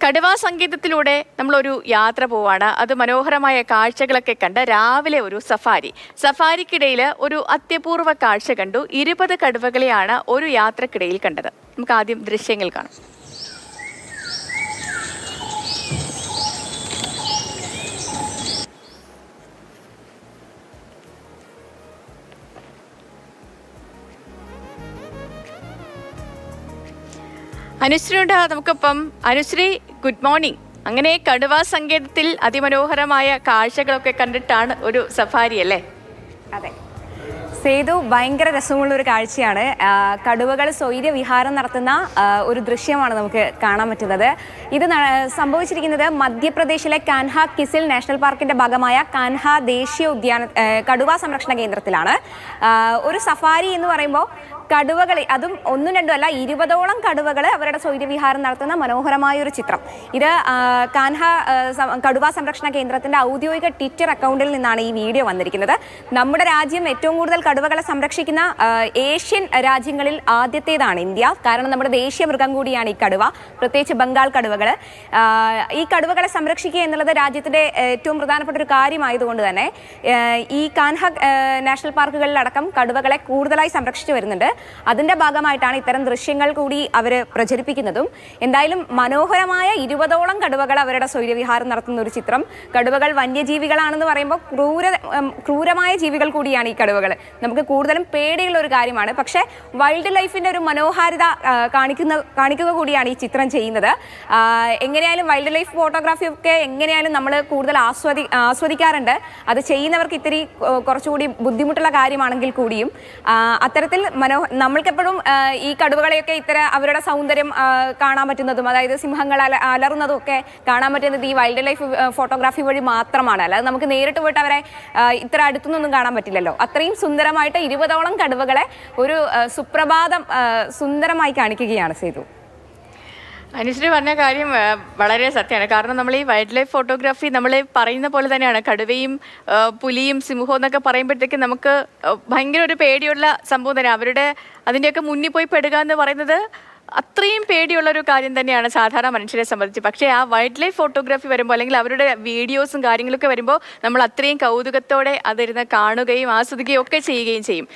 കടുവാ സംഗീതത്തിലൂടെ നമ്മളൊരു യാത്ര പോവാണ്. അത് മനോഹരമായ കാഴ്ചകളൊക്കെ കണ്ട് രാവിലെ ഒരു സഫാരിക്കിടയിൽ ഒരു അത്യപൂർവ കാഴ്ച കണ്ടു. 20 കടുവകളെയാണ് ഒരു യാത്രക്കിടയിൽ കണ്ടത്. നമുക്ക് ആദ്യം ദൃശ്യങ്ങൾ കാണാം. അനുശ്രീയുണ്ട് നമുക്കൊപ്പം. Anusree, good morning. അങ്ങനെ കടുവാ സങ്കേതത്തിൽ അതിമനോഹരമായ കാഴ്ചകളൊക്കെ കണ്ടിട്ടാണ് ഒരു സഫാരി അല്ലേ? അതെ സേതു, ഭയങ്കര രസമുള്ള ഒരു കാഴ്ചയാണ്. കടുവകൾ സ്വൈര്യവിഹാരം നടത്തുന്ന ഒരു ദൃശ്യമാണ് നമുക്ക് കാണാൻ പറ്റുന്നത്. ഇത് സംഭവിച്ചിരിക്കുന്നത് മധ്യപ്രദേശിലെ കാൻഹ കിസിൽ നാഷണൽ പാർക്കിന്റെ ഭാഗമായ കാൻഹ ദേശീയ ഉദ്യാന കടുവാ സംരക്ഷണ കേന്ദ്രത്തിലാണ്. ഒരു സഫാരി എന്ന് പറയുമ്പോൾ കടുവകൾ, അതും ഒന്നും രണ്ടും അല്ല, 20ഓളം കടുവകൾ അവരുടെ സ്വൈര്യവിഹാരം നടത്തുന്ന മനോഹരമായ ഒരു ചിത്രം. ഇത് കാൻഹ കടുവാ സംരക്ഷണ കേന്ദ്രത്തിന്റെ ഔദ്യോഗിക ട്വിറ്റർ അക്കൗണ്ടിൽ നിന്നാണ് ഈ വീഡിയോ വന്നിരിക്കുന്നത്. നമ്മുടെ രാജ്യം ഏറ്റവും കൂടുതൽ കടുവകളെ സംരക്ഷിക്കുന്ന ഏഷ്യൻ രാജ്യങ്ങളിൽ ആദ്യത്തേതാണ് ഇന്ത്യ. കാരണം നമ്മുടെ ദേശീയ മൃഗം കൂടിയാണ് ഈ കടുവ, പ്രത്യേകിച്ച് ബംഗാൾ കടുവകൾ. ഈ കടുവകളെ സംരക്ഷിക്കുക എന്നുള്ളത് രാജ്യത്തിന്റെ ഏറ്റവും പ്രധാനപ്പെട്ട ഒരു കാര്യമായതുകൊണ്ട് തന്നെ ഈ കാൻഹ നാഷണൽ പാർക്കുകളിലടക്കം കടുവകളെ കൂടുതലായി സംരക്ഷിച്ചു വരുന്നുണ്ട്. അതിന്റെ ഭാഗമായിട്ടാണ് ഇത്തരം ദൃശ്യങ്ങൾ കൂടി അവർ പ്രചരിപ്പിക്കുന്നതും. എന്തായാലും മനോഹരമായ 20ഓളം കടുവകൾ അവരുടെ സ്വൈര്യവിഹാരം നടത്തുന്ന ഒരു ചിത്രം. കടുവകൾ വന്യജീവികളാണെന്ന് പറയുമ്പോൾ ക്രൂരമായ ജീവികൾ കൂടിയാണ് ഈ കടുവകൾ. നമുക്ക് കൂടുതലും പേടിയുള്ള ഒരു കാര്യമാണ്. പക്ഷേ വൈൽഡ് ലൈഫിന്റെ ഒരു മനോഹാരിത കാണിക്കുക കൂടിയാണ് ഈ ചിത്രം ചെയ്യുന്നത്. എങ്ങനെയായാലും വൈൽഡ് ലൈഫ് ഫോട്ടോഗ്രാഫി ഒക്കെ എങ്ങനെയായാലും നമ്മൾ കൂടുതൽ ആസ്വദിക്കാറുണ്ട്. അത് ചെയ്യുന്നവർക്ക് ഇത്തിരി കുറച്ചുകൂടി ബുദ്ധിമുട്ടുള്ള കാര്യമാണെങ്കിൽ കൂടിയും അത്തരത്തിൽ നമ്മൾക്കെപ്പോഴും ഈ കടുവകളെയൊക്കെ അവരുടെ സൗന്ദര്യം കാണാൻ പറ്റുന്നതും, അതായത് സിംഹങ്ങൾ അലറുന്നതും ഒക്കെ കാണാൻ പറ്റുന്നത് ഈ വൈൽഡ് ലൈഫ് ഫോട്ടോഗ്രാഫി വഴി മാത്രമാണ്. അല്ലാതെ നമുക്ക് നേരിട്ട് പോയിട്ട് അവരെ ഇത്ര അടുത്തുനിന്നൊന്നും കാണാൻ പറ്റില്ലല്ലോ. അത്രയും സുന്ദരമായിട്ട് 20ഓളം കടുവകളെ ഒരു സുപ്രഭാതം സുന്ദരമായി കാണിക്കുകയാണ് സേതു. അനുശ്രീ പറഞ്ഞ കാര്യം വളരെ സത്യമാണ്. കാരണം നമ്മൾ ഈ വൈൽഡ് ലൈഫ് ഫോട്ടോഗ്രാഫി നമ്മൾ പറയുന്ന പോലെ തന്നെയാണ്. കടുവയും പുലിയും സിംഹവും എന്നൊക്കെ പറയുമ്പോഴത്തേക്ക് നമുക്ക് ഭയങ്കര ഒരു പേടിയുള്ള സംഭവം തന്നെ. അതിൻ്റെയൊക്കെ മുന്നിൽ പോയി പെടുക എന്ന് പറയുന്നത് അത്രയും പേടിയുള്ള ഒരു കാര്യം തന്നെയാണ് സാധാരണ മനുഷ്യരെ സംബന്ധിച്ച്. പക്ഷേ ആ വൈൽഡ് ലൈഫ് ഫോട്ടോഗ്രാഫി വരുമ്പോൾ, അല്ലെങ്കിൽ അവരുടെ വീഡിയോസും കാര്യങ്ങളൊക്കെ വരുമ്പോൾ നമ്മൾ അത്രയും കൗതുകത്തോടെ അതിരുന്ന് കാണുകയും ആസ്വദിക്കുകയും ഒക്കെ ചെയ്യുകയും ചെയ്യും.